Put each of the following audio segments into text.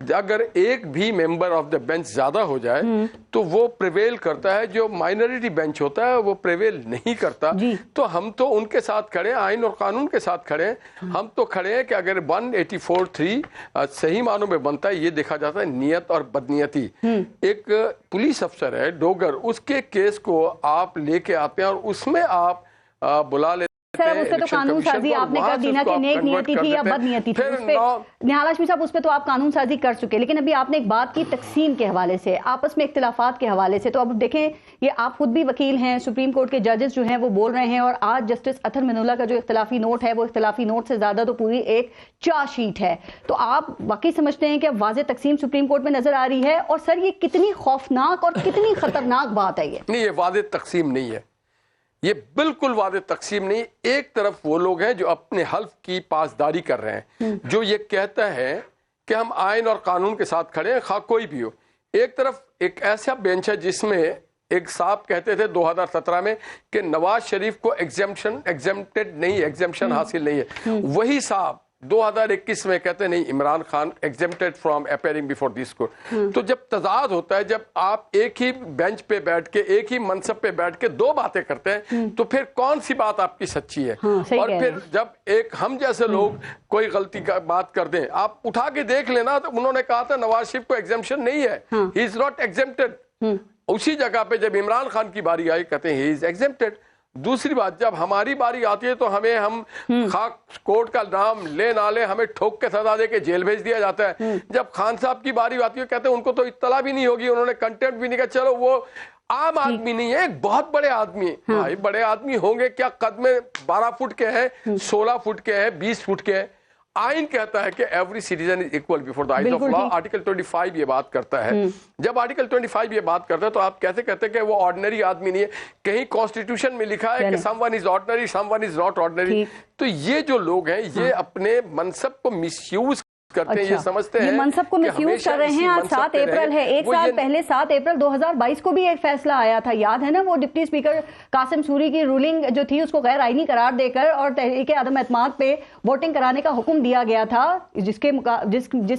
اگر ایک بھی ممبر آف دا بینچ زیادہ ہو جائے تو وہ پریویل کرتا ہے, جو مائنورٹی بینچ ہوتا ہے وہ پریویل نہیں کرتا. تو ہم تو ان کے ساتھ کھڑے ہیں, آئین اور قانون کے ساتھ کھڑے ہیں. ہم تو کھڑے ہیں کہ اگر 184(3) صحیح معنوں میں بنتا ہے, یہ دیکھا جاتا ہے نیت اور بدنیتی. ایک پولیس افسر ہے ڈوگر, اس کے کیس کو آپ لے کے آتے ہیں اور اس میں آپ بلا لیتے. سر اس پہ تو قانون سازی آپ نے کر دی نا کہ نیک نیتی تھی یا بد نیتی تھی. نہال ہاشمی صاحب اس پہ تو آپ قانون سازی کر چکے, لیکن ابھی آپ نے ایک بات کی تقسیم کے حوالے سے, آپس میں اختلافات کے حوالے سے. تو اب دیکھیں یہ آپ خود بھی وکیل ہیں, سپریم کورٹ کے ججز جو ہیں وہ بول رہے ہیں, اور آج جسٹس اطہر منولہ کا جو اختلافی نوٹ ہے وہ اختلافی نوٹ سے زیادہ تو پوری ایک چارج شیٹ ہے. تو آپ واقعی سمجھتے ہیں کہ واضح تقسیم سپریم کورٹ میں نظر آ رہی ہے؟ اور سر یہ کتنی خوفناک اور کتنی خطرناک بات ہے؟ یہ واضح تقسیم نہیں ہے, یہ بالکل واضح تقسیم نہیں. ایک طرف وہ لوگ ہیں جو اپنے حلف کی پاسداری کر رہے ہیں, جو یہ کہتا ہے کہ ہم آئین اور قانون کے ساتھ کھڑے ہیں, خواہ کوئی بھی ہو. ایک طرف ایک ایسا بینچ ہے جس میں ایک صاحب کہتے تھے 2017 میں کہ نواز شریف کو ایگزیمپشن حاصل نہیں ہے. وہی صاحب 2021 میں کہتے نہیں Imran Khan exempted from appearing before this court. تو جب تضاد ہوتا ہے, جب آپ ایک ہی بینچ پہ بیٹھ کے ایک ہی منصب پہ بیٹھ کے دو باتیں کرتے ہیں, تو پھر کون سی بات آپ کی سچی ہے؟ اور پھر جب ایک ہم جیسے لوگ کوئی غلطی کا بات کر دیں, آپ اٹھا کے دیکھ لینا, تو انہوں نے کہا تھا نواز شریف کو ایگزیمپشن نہیں ہے, he is not exempted. اسی جگہ پہ جب عمران خان کی باری آئی کہتے ہیں he is exempted. دوسری بات, جب ہماری باری آتی ہے تو ہم خاک کورٹ کا نام لے نہ لے ہمیں ٹھوک کے سزا دے کے جیل بھیج دیا جاتا ہے. جب خان صاحب کی باری آتی ہے کہتے ہیں ان کو تو اطلاع بھی نہیں ہوگی, انہوں نے کنٹیمپٹ بھی نہیں کہا. چلو وہ عام آدمی نہیں ہے, ایک بہت بڑے آدمی ہیں. بھائی بڑے آدمی ہوں گے کیا, قد میں 12 فٹ کے ہیں, 16 فٹ کے ہیں, 20 فٹ کے ہیں. آئین کہتا ہے کہ every citizen is equal before the eyes of law. Article 25 یہ بات کرتا ہے. جب آرٹیکل 25 یہ بات کرتا ہے تو آپ کیسے کہتے ہیں کہ وہ آرڈنری آدمی نہیں ہے؟ کہیں کانسٹیٹیوشن میں لکھا ہے کہ some one is ordinary, some one is not ordinary. تو یہ جو لوگ ہیں یہ اپنے منصب کو مس یوز کرتے ہیں, یہ سمجھتے ہیں یہ منصب کو مس یوز کر رہے ہیں. آج 7 اپریل ہے, ایک سال پہلے 7 اپریل 2022 کو بھی ایک فیصلہ آیا تھا, یاد ہے نا, وہ ڈپٹی اسپیکر قاسم سوری کی رولنگ جو تھی اس کو غیر آئینی قرار دے کر اور تحریک عدم اعتماد پہ ووٹنگ کرانے کا حکم دیا گیا تھا, جس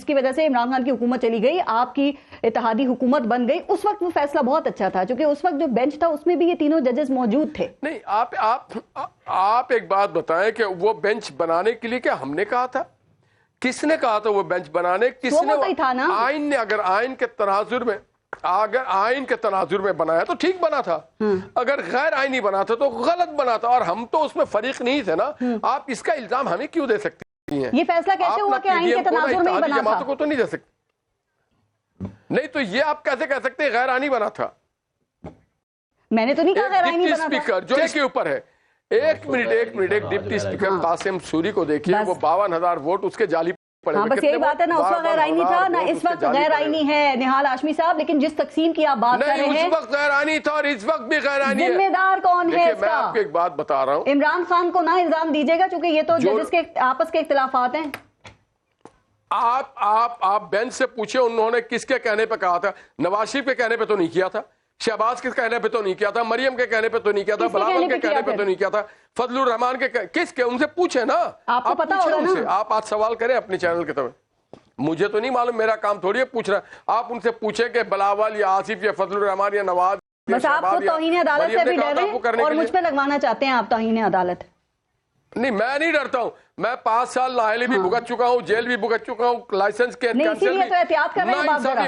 کی وجہ سے عمران خان کی حکومت چلی گئی, آپ کی اتحادی حکومت بن گئی. اس وقت وہ فیصلہ بہت اچھا تھا کیونکہ اس وقت جو بینچ تھا اس میں بھی یہ تینوں ججز موجود تھے. نہیں, آپ ایک بات بتائیں کہ وہ بینچ بنانے کے لیے کیا ہم نے کہا تھا؟ کس نے کہا تھا وہ بینچ بنانے؟ کس نے؟ آئین نے. اگر آئین کے تناظر میں بنایا تو ٹھیک بنا تھا, اگر غیر آئینی بنا تھا تو غلط بنا تھا, اور ہم تو اس میں فریق نہیں تھے نا. آپ اس کا الزام ہمیں کیوں دے سکتی ہیں؟ یہ فیصلہ کیسے ہوا کہ آئین کے تناظر میں ہی بنا تھا؟ جماعتوں کو تو نہیں دے سکتے. نہیں تو یہ آپ کیسے کہہ سکتے ہیں غیر آئینی بنا تھا؟ میں نے تو نہیں کہا غیر آئینی بنا تھا. اسپیکر جو اس کے اوپر ہے, ایک منٹ, ایک ڈپٹی اسپیکر قاسم سوری کو دیکھیے, وہ 52,000 ووٹ اس کے جعلی پڑے. ہاں بس یہی بات ہے نا, اس وقت غیر آئینی تھا نا, اس وقت غیر آئینی ہے نہال ہاشمی صاحب. لیکن جس تقسیم کی آپ بات کر رہے ہیں, اس وقت غیر آئینی تھا اور اس وقت بھی غیر آئینی ہے. ذمہ دار کون ہے اس کا؟ میں آپ کو ایک بات بتا رہا ہوں, عمران خان کو نہ الزام دیجیے گا چونکہ یہ تو ججز کے آپس کے اختلافات ہیں. آپ بینچ سے پوچھیں انہوں نے کس کے کہنے پہ کہا تھا. نواز شریف کے کہنے پہ تو نہیں کیا تھا, شہباز کے کہنے پہ تو نہیں کیا تھا, مریم کے کہنے پہ تو نہیں کیا تھا, بلاول کے کہنے پہ تو نہیں کیا تھا, فضل الرحمان کے کس کے؟ ان سے پوچھیں نا, آپ کو پتا ہوگا نا. آپ آج سوال کریں اپنے چینل کے طرف, مجھے تو نہیں معلوم, میرا کام تھوڑی ہے پوچھ رہا. آپ ان سے پوچھیں کہ بلاول یا آصف یا فضل الرحمان یا نواز. بس آپ کو توہین عدالت سے بھی ڈر رہے ہیں اور مجھ پہ لگوانا چاہتے ہیں آپ توہین عدالت. نہیں, میں نہیں ڈرتا ہوں. میں 5 سال نااہلی بھی بھگت چکا ہوں, جیل بھی بھگت چکا ہوں, لائسنس کے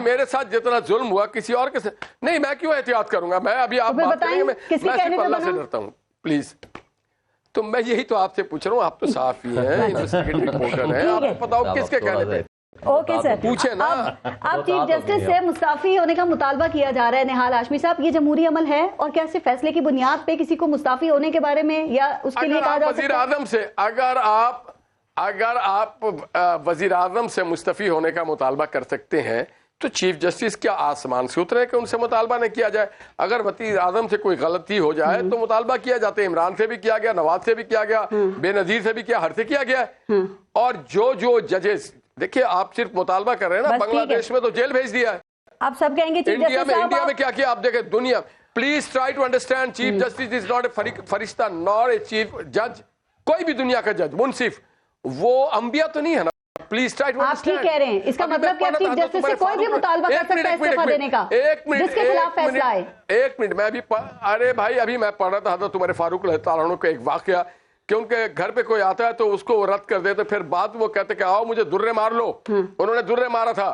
میرے ساتھ جتنا ظلم ہوا کسی اور کے ساتھ نہیں. میں کیوں احتیاط کروں گا؟ میں ابھی آپ بات کریں گے, میں صرف اللہ سے ڈرتا ہوں پلیز. تو میں یہی تو آپ سے پوچھ رہا ہوں, آپ تو صحافی ہیں, انویسٹیگیٹنگ رپورٹر ہیں, آپ کو پتا ہو کس کے کہنے پہ. اوکے سر, پوچھیں نا. اب چیف جسٹس سے مستعفی ہونے کا مطالبہ کیا جا رہا ہے. نہال ہاشمی صاحب, یہ جمہوری عمل ہے اور کیا صرف فیصلے کی بنیاد پہ کسی کو مستعفی ہونے کے بارے میں یا اس کے لیے کہا جا سکتا ہے؟ وزیر اعظم سے اگر آپ وزیر اعظم سے مستعفی ہونے کا مطالبہ کر سکتے ہیں تو چیف جسٹس کیا آسمان سے اترے کہ ان سے مطالبہ نہ کیا جائے؟ اگر وزیر اعظم سے کوئی غلطی ہو جائے تو مطالبہ کیا جاتا ہے. عمران سے بھی کیا گیا, نواز سے بھی کیا گیا, بے نظیر سے بھی کیا, ہر سے کیا گیا. اور جو ججز, دیکھیے آپ صرف مطالبہ کر رہے ہیں نا, بنگلہ دیش میں تو جیل بھیج دیا ہے. آپ سب کہیں گے انڈیا میں کیا کیا آپ دیکھیں دنیا. Please try to understand, chief justice is not a فرشتہ نار اے چیف جج. کوئی بھی دنیا کا جج منصف وہ انبیاء تو نہیں ہے نا. please try to آپ understand. ٹھیک کہہ رہے ہیں, اس کا مطلب کہ چیف جسٹس سے کوئی بھی مطالبہ کر سکتا ہے استعفیٰ دینے کا جس کے خلاف فیصلہ آئے. ایک منٹ, میں ابھی ارے بھائی ابھی میں پڑھ رہا تھا حضرت عمر فاروق رضی اللہ عنہ کا ایک واقعہ کہ ان کے گھر پہ کوئی آتا ہے تو اس کو وہ رد کر دیتے, پھر بعد وہ کہتے کہ آؤ مجھے درے مار لو. انہوں نے درے مارا تھا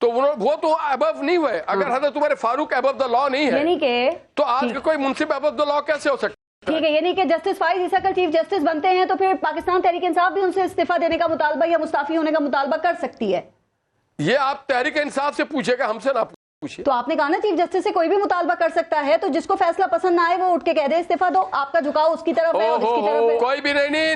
تو وہ تو ابو نہیں ہوئے. اگر حضرت عمر فاروق ابو دا لا نہیں ہے یعنی کہ تو آج کا کوئی منصب ابو دا لا کیسے ہو سکتا؟ ٹھیک ہے, یعنی کہ جسٹس فائز عیسیٰ کل چیف جسٹس بنتے ہیں تو پھر پاکستان تحریک انصاف بھی ان سے استعفیٰ دینے کا مطالبہ یا مستعفی ہونے کا مطالبہ کر سکتی ہے. یہ آپ تحریک انصاف سے پوچھے گا, ہم سے نہ پوچھیے. تو آپ نے کہا نا چیف جسٹس سے کوئی بھی مطالبہ کر سکتا ہے, تو جس کو فیصلہ پسند نہ آئے وہ اٹھ کے کہہ دے استعفیٰ دو. آپ کا جھکاؤ اس کی طرف ہے اور اس کی طرف ہے. کوئی بھی نہیں,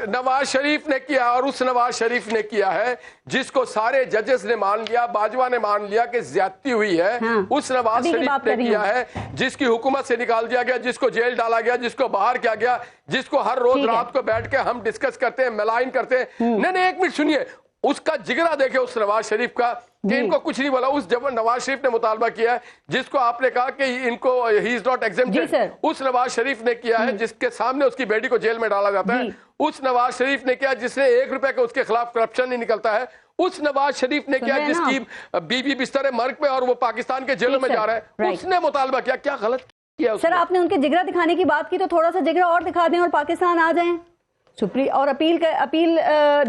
نواز شریف نے کیا, اور اس نواز شریف نے کیا ہے جس کو سارے ججز نے مان لیا, باجوہ نے مان لیا کہ زیادتی ہوئی ہے. اس نواز شریف نے کیا ہے جس کی حکومت سے نکال دیا گیا, جس کو جیل ڈالا گیا, جس کو باہر کیا گیا, جس کو ہر روز رات کو بیٹھ کے ہم ڈسکس کرتے ہیں, ملائن کرتے ہیں. نہیں, ایک منٹ سنیے, اس کا جگرا دیکھے اس نواز شریف کا کہ ان کو کچھ نہیں بولا. اس جب نواز شریف نے مطالبہ کیا ہے جس کو آپ نے کہا کہ ان کو ہی از ناٹ ایگزمپٹڈ, اس نواز شریف نے کیا ہے جس کے سامنے اس کی بیٹی کو جیل میں ڈالا جاتا ہے. اس نواز شریف نے کیا جس نے 1 روپے کا اس کے خلاف کرپشن نہیں نکلتا ہے. اس نواز شریف نے کیا جس کی بیوی بستر مرگ پہ اور وہ پاکستان کے جیلوں میں جا رہا ہے. اس نے مطالبہ کیا, کیا غلط کیا؟ سر آپ نے ان کے جگرا دکھانے کی بات کی تو تھوڑا سا جگرا اور دکھا دیں اور پاکستان آ جائیں اور اپیل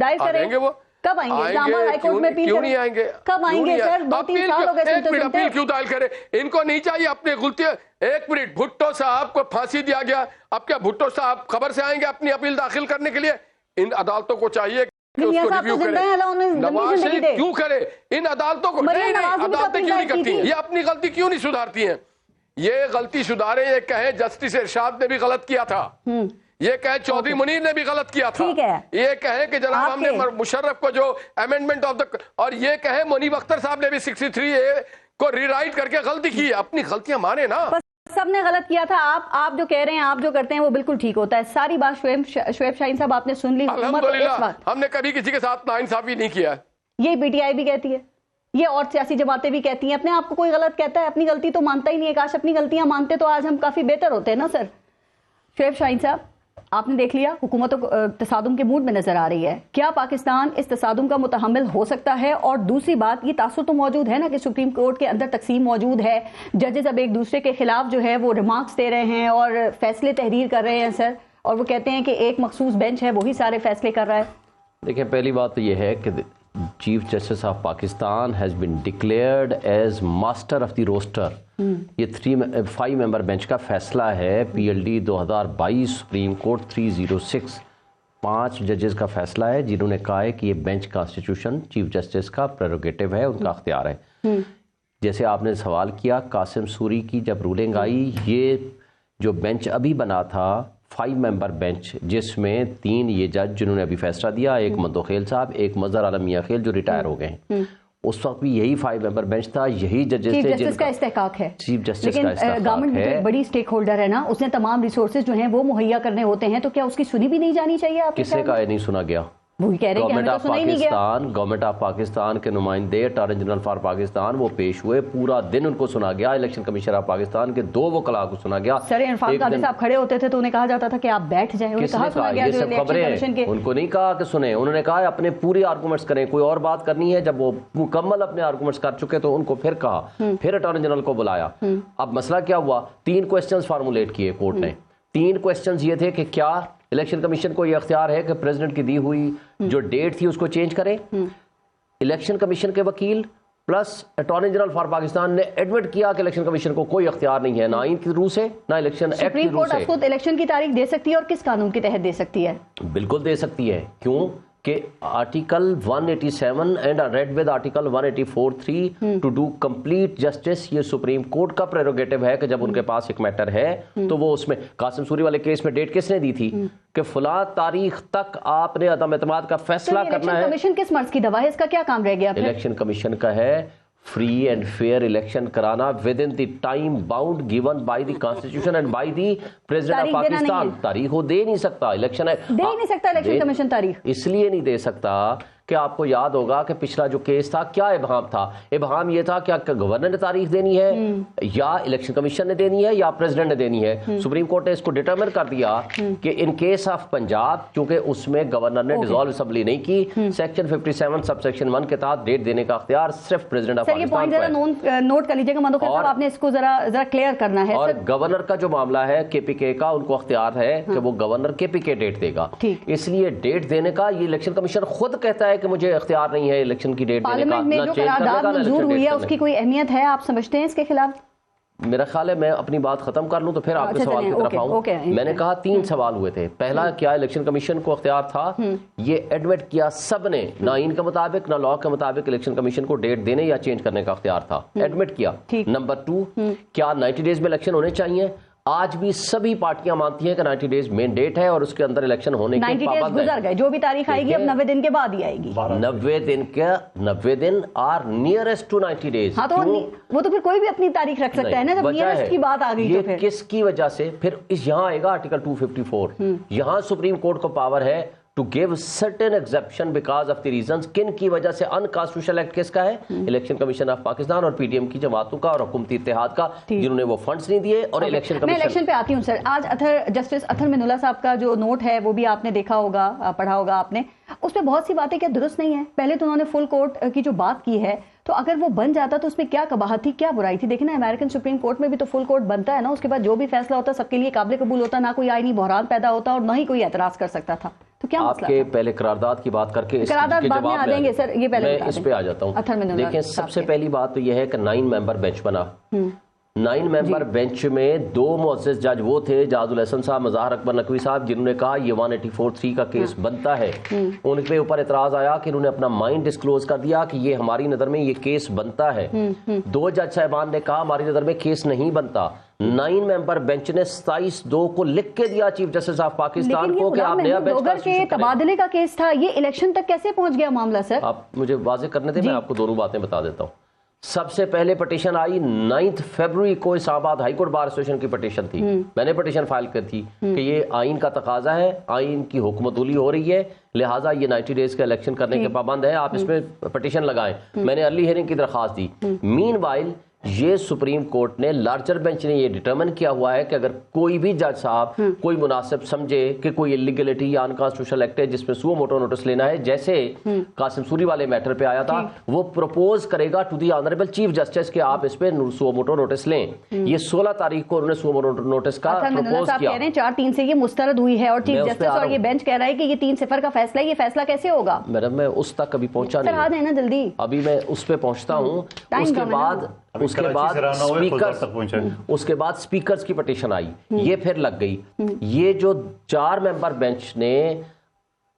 دائر کریں. وہ کب آئیں گے اسلام آباد ہائی کورٹ میں اپیل کیوں نہیں آئیں گے؟ کب آئیں گے سر؟ 2-3 سال ہو گئے اپیل کیوں دائر کرے؟ ان کو نہیں چاہیے اپنی غلطیاں. ایک منٹ, بھٹو صاحب کو پھانسی دیا گیا, اب کیا بھٹو صاحب خبر سے آئیں گے اپنی اپیل داخل کرنے کے لیے؟ ان عدالتوں کو چاہیے کہ اس کو ریویو کرے. نواز شریف کیوں کرے ان عدالتوں کو؟ نہیں, عدالتیں کیوں نہیں کرتی؟ یہ اپنی غلطی کیوں نہیں سدھارتی ہیں؟ یہ غلطی سدھارے, یہ کہیں جسٹس ارشاد نے بھی غلط کیا تھا, یہ کہیں چودھری منیر نے بھی غلط کیا تھا, یہ کہیں کہ جناب ہم نے مشرف کو جو امینڈمنٹ آف دا, اور یہ کہیں منیب اختر صاحب نے بھی 63A کو ری رائٹ کر کے غلطی کی. اپنی غلطیاں مانے نا. سب نے غلط کیا تھا. آپ جو کہہ رہے ہیں, آپ جو کرتے ہیں وہ بالکل ٹھیک ہوتا ہے. ساری بات شعیب شاہین صاحب آپ نے سن لی. الحمدللہ ہم نے کبھی کسی کے ساتھ ناانصافی نہیں کیا. یہی پی ٹی آئی بھی کہتی ہے, یہ اور سیاسی جماعتیں بھی کہتی ہیں. اپنے آپ کو کوئی غلط کہتا ہے اپنی غلطی تو مانتا ہی نہیں ہے. کاش اپنی غلطیاں مانتے تو آج ہم کافی بہتر ہوتے ہیں نا سر. شعیب شاہین صاحب آپ نے دیکھ لیا, حکومت تصادم کے موڈ میں نظر آ رہی ہے. کیا پاکستان اس تصادم کا متحمل ہو سکتا ہے؟ اور دوسری بات, یہ تاثر تو موجود ہے نا کہ سپریم کورٹ کے اندر تقسیم موجود ہے, ججز اب ایک دوسرے کے خلاف جو ہے وہ ریمارکس دے رہے ہیں اور فیصلے تحریر کر رہے ہیں سر, اور وہ کہتے ہیں کہ ایک مخصوص بینچ ہے وہی سارے فیصلے کر رہا ہے. دیکھیں, پہلی بات تو یہ ہے کہ chief justice of Pakistan has been declared as master of the roster. یہ 5 ممبر بینچ کا فیصلہ ہے, PLD 2022 سپریم کورٹ 306. 5 ججز کا فیصلہ ہے جنہوں نے کہا ہے کہ یہ بینچ کانسٹیٹیوشن چیف جسٹس کا پریروگیٹو ہے, ان کا اختیار ہے. جیسے آپ نے سوال کیا قاسم سوری کی جب رولنگ آئی, یہ جو بینچ ابھی بنا تھا 5 ممبر بینچ, جس میں 3 یہ جج جنہوں نے ابھی فیصلہ دیا, ایک مدوخیل صاحب, ایک مظہر عالم میاں خیل جو ریٹائر ہو گئے ہیں. اس وقت بھی یہی 5 ممبر بینچ تھا, یہی ججز تھے. چیف جسٹس کا استحقاق ہے, چیف جسٹس لیکن کا استحقاق گورنمنٹ ہے. بڑی سٹیک ہولڈر ہے نا, اس نے تمام ریسورسز جو ہیں وہ مہیا کرنے ہوتے ہیں, تو کیا اس کی سنی بھی نہیں جانی چاہیے؟ آپ کس نے کہا نہیں سنا گیا؟ وہی کہہ رہے ہیں کہ ہمیں تو سنا ہی نہیں گیا. گورنمنٹ آف پاکستان کے نمائندے اٹارنی جنرل فار پاکستان وہ پیش ہوئے, پورا دن ان کو سنا گیا. الیکشن کمیشنر آف پاکستان کے 2 وکلاء کو سنا گیا. سر عرفان قادری صاحب کھڑے ہوتے تھے تو انہیں کہا جاتا تھا کہ آپ بیٹھ جائیں. انہیں کہا سنا گیا جو الیکشن کمیشن کے, ان کو نہیں کہا کہ سنیں, انہوں نے کہا اپنے پوری آرگومنٹس کریں, کوئی اور بات کرنی ہے. جب وہ مکمل اپنے آرگومنٹس کر چکے تو ان کو پھر کہا, پھر اٹارنی جنرل کو بلایا. اب مسئلہ کیا ہوا, 3 کوسچنز فارمولیٹ کیے کورٹ نے. 3 کوسچنز یہ تھے کہ کیا الیکشن کمیشن کو یہ اختیار ہے کہ پریزیڈنٹ کی دی ہوئی جو ڈیٹ تھی اس کو چینج کرے. الیکشن کمیشن کے وکیل plus attorney general for Pakistan نے ایڈمٹ کیا کہ الیکشن کمیشن کو کوئی اختیار نہیں ہے, نہ آئین کی روح سے نہ الیکشن ایکٹ کی روح سے. سپریم کورٹ خود الیکشن کی تاریخ دے سکتی ہے, اور کس قانون کے تحت دے سکتی ہے؟ بالکل دے سکتی ہے. کیوں کہ article 187 and read with article 184(3) to do complete justice, یہ سپریم کورٹ کا پریروگیٹو ہے کہ جب ان کے پاس ایک میٹر ہے تو وہ اس میں, قاسم سوری والے کیس میں ڈیٹ کس نے دی تھی کہ فلاں تاریخ تک آپ نے عدم اعتماد کا فیصلہ کرنا ہے. الیکشن کمیشن کس مرض کی دوا ہے, اس کا کیا کام رہ گیا؟ الیکشن کمیشن کا ہے فری اینڈ فیئر الیکشن کرانا with in the time bound given by the constitution and by the president of Pakistan. تاریخ وہ دے نہیں سکتا, الیکشن دے نہیں سکتا الیکشن کمیشن تاریخ, اس لیے نہیں دے سکتا کہ آپ کو یاد ہوگا کہ پچھلا جو کیس تھا کیا ابہام تھا. ابہام یہ تھا کہ گورنر نے تاریخ دینی ہے یا الیکشن کمیشن نے دینی ہے یا پریزیڈنٹ نے دینی ہے. سپریم کورٹ نے اس کو ڈٹرمن کر دیا کہ ان کیس آف پنجاب چونکہ اس میں گورنر نے ڈیزالو اسمبلی نہیں کی, سیکشن 57 سب سیکشن 1 کے تحت ڈیٹ دینے کا اختیار صرف پریزیڈنٹ آف پاکستان کو ہے. نوٹ کر لیجیے گا مدو صاحب, آپ نے اس کو ذرا کلیئر کرنا ہے. اور گورنر کا جو معاملہ ہے کے پی کے کا, ان کو اختیار ہے کہ وہ گورنر کے پی کے ڈیٹ دے گا. اس لیے ڈیٹ دینے کا یہ الیکشن کمیشن خود کہتا ہے کہ مجھے اختیار نہیں ہے الیکشن کی ڈیٹ دینے کا. پارلیمنٹ میں جو قرارداد منظور ہوئی ہے اس کی کوئی اہمیت ہے, آپ سمجھتے ہیں اس کے خلاف؟ میرا خیال ہے میں اپنی بات ختم کر لوں تو پھر آپ کے سوال کی طرف آؤں. میں نے کہا 3 سوال ہوئے تھے. پہلا, کیا الیکشن کمیشن کو اختیار تھا؟ یہ ایڈمٹ کیا سب نے, نہ آئین کے مطابق نہ لا کے مطابق الیکشن کمیشن کو ڈیٹ دینے یا چینج کرنے کا اختیار تھا, ایڈمٹ کیا. نمبر 2, کیا 90 ڈیز میں الیکشن ہونے چاہیے؟ آج بھی سبھی پارٹیاں مانتی ہیں کہ 90 ڈیز مین ڈیٹ ہے اور اس کے اندر الیکشن ہونے کے 90 ڈیز گزر گئے, جو بھی تاریخ آئے گی اب 90 دن کے بعد ہی آئے گی. 90 دن آر نیئرسٹ ٹو 90 ڈیز. ہاں تو وہ تو پھر کوئی بھی اپنی تاریخ رکھ سکتا ہے نا, جب نیئرسٹ کی بات آ گئی تو پھر کس کی وجہ سے؟ پھر یہاں آئے گا آرٹیکل 254, یہاں سپریم کورٹ کو پاور ہے to give certain exception because of the reasons. کن کی وجہ سے unconstitutional ایکٹ کس کا ہے؟ الیکشن کمیشن آف پاکستان اور پی ڈی ایم کی جماعتوں کا اور حکومتی اتحاد کا, جنہوں نے وہ فنڈز نہیں دیے. اور الیکشن کمیشن, میں الیکشن پہ آتی ہوں سر. آج جسٹس اطہر من اللہ صاحب کا جو نوٹ ہے وہ بھی آپ نے دیکھا ہوگا, پڑھا ہوگا آپ نے. اس میں بہت سی باتیں کیا درست نہیں ہیں. پہلے تو انہوں نے فل کورٹ کی جو بات کی ہے, تو اگر وہ بن جاتا تو اس میں کیا قباحت تھی, کیا برائی تھی؟ دیکھیں نا, امریکن سپریم کورٹ میں بھی تو فل کورٹ بنتا ہے نا, اس کے بعد جو بھی فیصلہ ہوتا ہے سب کے لیے قابل قبول ہوتا, نہ کوئی آئینی بحران پیدا ہوتا اور نہ ہی کوئی اعتراض کر سکتا تھا. تو کیا آپ کے پہلے قرارداد کی بات کر کے قرارداد بعد میں آ دیں گے سر, یہ پہلے میں اس پہ آ جاتا ہوں. دیکھیں, سب سے پہلی بات تو یہ ہے کہ 9 ممبر بینچ بنا. 9 ممبر بینچ میں 2 معزز جج وہ تھے, جاز الحسن صاحب, مظاہر اکبر نقوی صاحب, جنہوں نے کہا یہ 184(3) کا کیس بنتا ہے. ان پہ اوپر اعتراض آیا کہ انہوں نے اپنا مائنڈ ڈسکلوز کر دیا کہ یہ ہماری نظر میں یہ کیس بنتا ہے. 2 جج صاحبان نے کہا ہماری نظر میں کیس نہیں بنتا. 9 ممبر بینچ نے 27/2 کو لکھ کے دیا چیف جسٹس آف پاکستان کو کہ آپ نیا بینچ کے تبادلے کا کیس تھا, یہ الیکشن تک کیسے پہنچ گیا معاملہ سر؟ آپ مجھے واضح کرنے دیں, میں آپ کو دونوں باتیں بتا دیتا ہوں. سب سے پہلے پٹیشن آئی 9 فروری کو, اسلام آباد ہائی کورٹ بار ایسوسیشن کی پٹیشن تھی. میں نے پٹیشن فائل کی تھی کہ یہ آئین کا تقاضا ہے, آئین کی حکمت علی ہو رہی ہے, لہٰذا یہ 90 ڈیز کا الیکشن کرنے کے پابند ہے, آپ اس میں پٹیشن لگائیں. میں نے ارلی ہیئرنگ کی درخواست دی. مین وائل یہ سپریم کورٹ نے, لارجر بینچ نے یہ ڈٹرمن کیا ہوا ہے کہ اگر کوئی بھی جج صاحب کوئی مناسب سمجھے کہ کوئی انلیگلٹی یا انکانسٹیٹیوشنل ایکٹ ہے جس میں سو موٹو نوٹس لینا ہے, جیسے قاسم سوری والے میٹر پہ آیا تھا, وہ پروپوز کرے گا to the honourable chief justice کہ آپ اس پہ سو موٹو نوٹس لیں. یہ 16 تاریخ کو انہوں نے سو موٹو نوٹس کا پروپوز کیا. 4-3 سے یہ مسترد ہوئی ہے اور چیف جسٹس اور یہ بینچ کہہ رہا ہے کہ یہ 3-0 کا فیصلہ ہے. یہ فیصلہ کیسے ہوگا؟ میڈم میں اس تک ابھی پہنچا نہیں, جلدی ابھی میں اس پہ پہنچتا ہوں. اس کے بعد سپیکرز کی پٹیشن آئی, یہ پھر لگ گئی. یہ جو 4 ممبر بینچ نے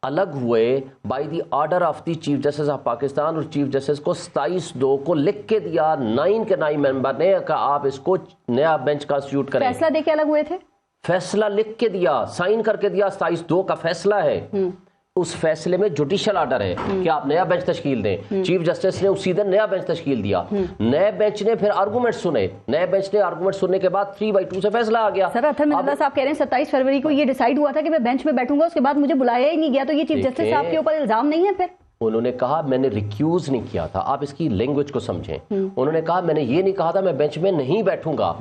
الگ ہوئے by the order of the chief justice of Pakistan, اور چیف جسٹس کو 27/2 کو لکھ کے دیا 9 کے 9 ممبر نے کہ آپ اس کو نیا بینچ کانسٹیٹیوٹ کریں. فیصلہ دے کے الگ ہوئے تھے, فیصلہ لکھ کے دیا, سائن کر کے دیا, 27/2 کا فیصلہ ہے. اس فیصلے میں جوڈیشل آرڈر ہے کہ آپ نیا بینچ تشکیل دیں. چیف جسٹس نے اسی دن نیا بینچ تشکیل دیا. نئے بینچ نے پھر آرگومنٹ سنے, نئے بینچ نے آرگومنٹ سننے کے بعد 3/2 سے فیصلہ آ گیا. سر اطہر من اللہ صاحب کہہ رہے ہیں 27 فروری کو یہ ڈیسائیڈ ہوا تھا کہ میں بینچ میں بیٹھوں گا, اس کے بعد مجھے بلایا ہی نہیں گیا, تو یہ چیف جسٹس صاحب کے اوپر الزام نہیں ہے؟ پھر انہوں نے کہا میں نے ریکیوز نہیں کیا تھا, آپ اس کی لینگویج کو سمجھیں. انہوں نے کہا میں نے یہ نہیں کہا تھا میں بینچ میں نہیں بیٹھوں گا,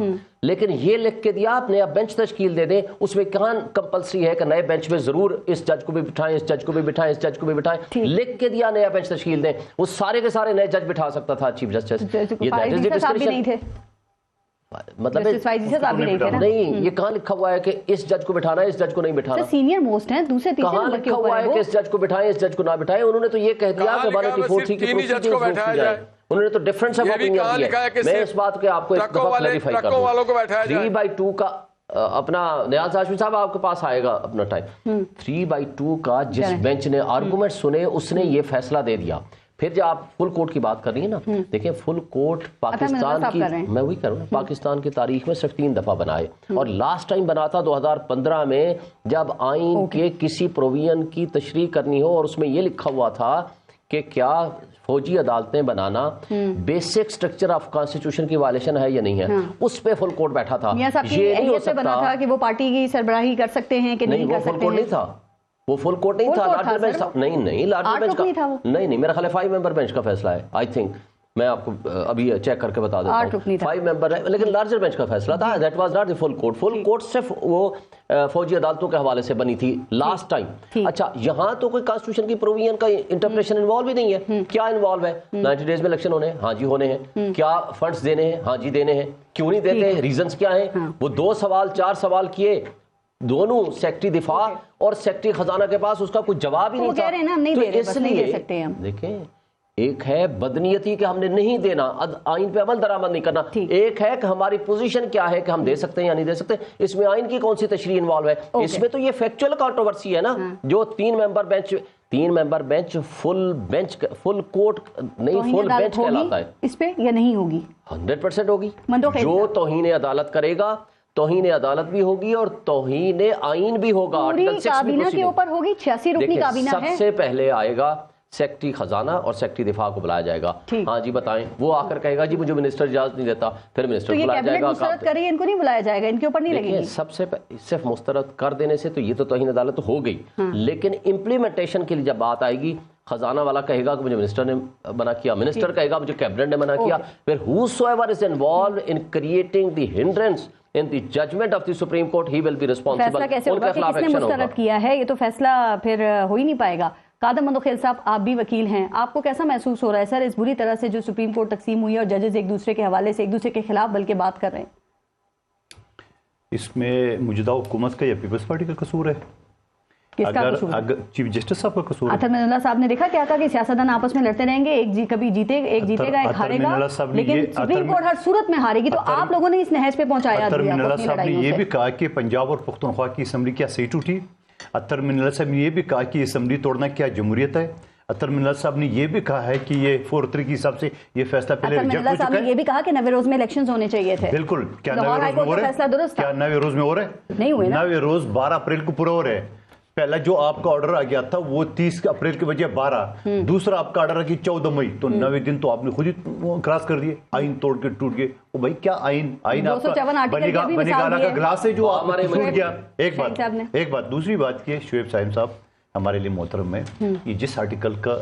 لیکن یہ لکھ کے دیا آپ نیا بینچ تشکیل دے دیں. اس میں کہاں کمپلسری ہے کہ نئے بینچ میں ضرور اس جج کو بھی بٹھائیں, اس جج کو بھی بٹھائیں, اس جج کو بھی بٹھائیں. لکھ کے دیا نیا بینچ تشکیل دیں, وہ سارے کے سارے نئے جج بٹھا سکتا تھا چیف جسٹس. یہ مطلب نہیں, یہ کہاں لکھا ہوا ہے کہ اس جج کو بٹھانا ہے, اس جج کو نہیں بٹھانا؟ سینئر موسٹ ہیں, دوسرے تیسرے کہاں لکھا ہوا ہے کہ اس جج کو بٹھائیں, اس جج کو نہ بٹھائیں؟ انہوں نے تو یہ کہہ دیا کہ 184(3) کی پروسیجر روک کی جائے. انہوں نے تو ڈیفرنس آف اوپینین دیا. میں اس بات کو آپ کو ایک دفعہ کلیریفائی کر دوں. 3/2 کا اپنا نیاز ہاشمی صاحب آپ کے پاس آئے گا اپنا ٹائم. 3/2 کا جس بینچ نے آرگومنٹ سنے اس نے یہ فیصلہ دے دیا. پھر جب آپ فل کورٹ کی بات کر رہی ہیں نا, دیکھیں فل کورٹ پاکستان کی, میں وہی کہہ رہا ہوں, پاکستان کی تاریخ میں صرف 3 دفعہ بنائے, اور لاسٹ ٹائم بنا تھا 2015 میں جب آئین کے کسی پروویژن کی تشریح کرنی ہو, اور اس میں یہ لکھا ہوا تھا کہ کیا فوجی عدالتیں بنانا بیسک سٹرکچر آف کانسٹیٹیوشن کی وائلیشن ہے یا نہیں ہے. اس پہ فل کورٹ بیٹھا تھا. یہ نہیں ہو سکتا کہ وہ پارٹی کی سربراہی کر سکتے ہیں کہ نہیں کر سکتے ہیں. نہیں تھا, وہ فل کوٹ نہیں تھا, لارجر بینچ تھا. نہیں لارجر بینچ کا نہیں, میرا خیال ہے 5 ممبر بینچ کا فیصلہ ہے. آئی تھنک میں آپ کو ابھی چیک کر کے بتا دیتا ہوں. 5 ممبر ہے لیکن لارجر بینچ کا فیصلہ تھا. That was not the full court. Full court صرف وہ فوجی عدالتوں کے حوالے سے بنی تھی لاسٹ ٹائم. اچھا یہاں تو کوئی کانسٹیٹیوشن کی پروویژن کا انٹرپریشن انوالو ہی نہیں ہے. کیا انوالو ہے؟ 90 ڈیز میں الیکشن ہونے ہیں, ہاں جی ہونے ہیں. کیا فنڈز دینے ہیں؟ ہاں جی دینے ہیں. کیوں نہیں دیتے ہیں؟ ریزنز کیا ہیں؟ وہ 2 سوال 4 سوال کیے, دونوں سیکٹری دفاع اور سیکٹری خزانہ کے پاس اس کا کوئی جواب ہی نہیں تھا. تو اس لیے دیکھیں, ایک ہے بدنیتی کہ ہم نے نہیں دینا, آئین پہ عمل درآمد نہیں کرنا. ایک ہے کہ ہماری پوزیشن کیا ہے کہ ہم دے سکتے ہیں یا نہیں دے سکتے. اس میں آئین کی کون سی تشریح انوالو ہے؟ اس میں تو یہ فیکچوئل کانٹروورسی ہے نا, جو 3 ممبر بینچ فل کورٹ نہیں فل بینچ کہلاتا ہے. اس پہ یا نہیں ہوگی؟ 100% ہوگی. جو توہین عدالت کرے گا, توہین عدالت بھی ہوگی اور توہین آئین بھی ہوگا. آرٹیکل 6 کابینہ کے اوپر ہوگی. 86 رکنی کابینہ ہے. سب سے پہلے آئے گا سیکٹری خزانہ اور سیکٹری دفاع کو بلایا جائے گا. ہاں جی بتائیں, وہ آ کر کہے گا جی مجھے منسٹر اجازت نہیں دیتا, پھر منسٹر بلایا جائے گا. ان کو نہیں بلایا جائے گا, ان کے اوپر نہیں لگے گی. سب سے صرف مسترد کر دینے سے تو یہ تو توہین عدالت ہو گئی, لیکن امپلیمنٹیشن کے لیے جب بات آئے گی, خزانہ والا کہے گا کہ مجھے منسٹر نے منع کیا, منسٹر کہے گا مجھے کیبنٹ نے منع کیا, پھر whosoever is involved in creating the hindrance in the judgment of the Supreme Court, he will be responsible. فیصلہ کیسے ہوگا کہ کس نے مسترد کیا ہے؟ یہ تو فیصلہ پھر ہو ہی نہیں پائے گا. قادم مندوخیل صاحب, آپ بھی وکیل ہیں, آپ کو کیسا محسوس ہو رہا ہے سر اس بری طرح سے جو سپریم کورٹ تقسیم ہوئی ہے اور ججز ایک دوسرے کے حوالے سے ایک دوسرے کے خلاف بلکہ بات کر رہے ہیں؟ اس میں موجودہ حکومت کا یا پیپلز پارٹی کا قصور ہے؟ اگر چیف جسٹس صاحب کا قصور ہے؟ اطہر من اللہ صاحب نے دیکھا کیا کہا کہ سیاستدان آپس میں لڑتے رہیں گے, ایک کبھی جیتے گا ایک ہارے گا, لیکن سپریم کورٹ ہر صورت میں ہارے گی. تو آپ لوگوں نے اس نہج پہ پہنچایا. اطہر من اللہ صاحب نے یہ بھی کہا کہ پنجاب اور پختونخوا کی اسمبلی کیا صحیح ٹوٹی. اطہر من اللہ صاحب نے یہ بھی کہا کہ اسمبلی توڑنا کیا جمہوریت ہے. اطہر من اللہ صاحب نے یہ بھی کہا ہے کہ یہ 4-3 کے حساب سے یہ فیصلہ پہلے ریجیکٹ ہو چکا ہے. صاحب نے یہ بھی کہا کہ 90 روز میں الیکشنز ہونے چاہیے تھے. بالکل. کیا 90 روز میں ہو رہے ہیں؟ کیا 90 روز میں ہو رہے ہیں؟ نہیں ہوئے. 90 روز 12 اپریل کو پورا ہو رہے ہیں. پہلا جو آپ کا آرڈر آ گیا تھا وہ 30 اپریل کے بجائے 12, دوسرا آپ کا آرڈر آ گیا 14 مئی, تو 90 دن تو آپ نے خود ہی کراس کر دیے. آئین توڑ کے ٹوٹ گئے. وہ بھائی کیا آئین آپ کا بنی گالا کا گلاس ہے جو آپ نے ٹوٹ گیا. ایک بات. دوسری بات کہ شعیب صاحب صاحب ہمارے لیے محترم ہے, یہ جس آرٹیکل کا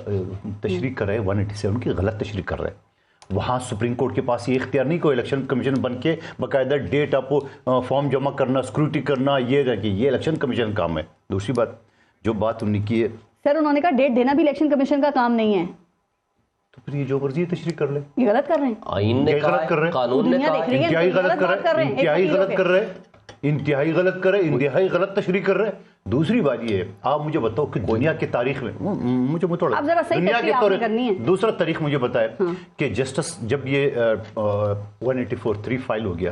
تشریح کر رہے ہیں 187 کی غلط تشریح کر رہے ہیں. وہاں سپریم کورٹ کے پاس یہ اختیار نہیں کوئی الیکشن کمیشن بن کے باقاعدہ ڈیٹ آپ فارم جمع کرنا, اسکروٹی کرنا, یہ الیکشن کمیشن کا کام ہے. دوسری بات جو بات انہوں نے کی ہے سر, انہوں نے کہا ڈیٹ دینا بھی الیکشن کمیشن کا کام نہیں ہے. تو پھر یہ جو مرضی تشریح کر لیں. یہ غلط کر رہے ہیں. آئین نے غلط کر رہے ہیں, قانون نے انتہائی غلط کر رہے ہیں, انتہائی غلط تشریح کر رہے ہیں. دوسری بات یہ ہے, آپ مجھے بتاؤ کہ دنیا کی تاریخ میں دنیا کی تاریخ دوسرا تاریخ مجھے بتائے کہ جسٹس جب یہ 184(3) فائل ہو گیا,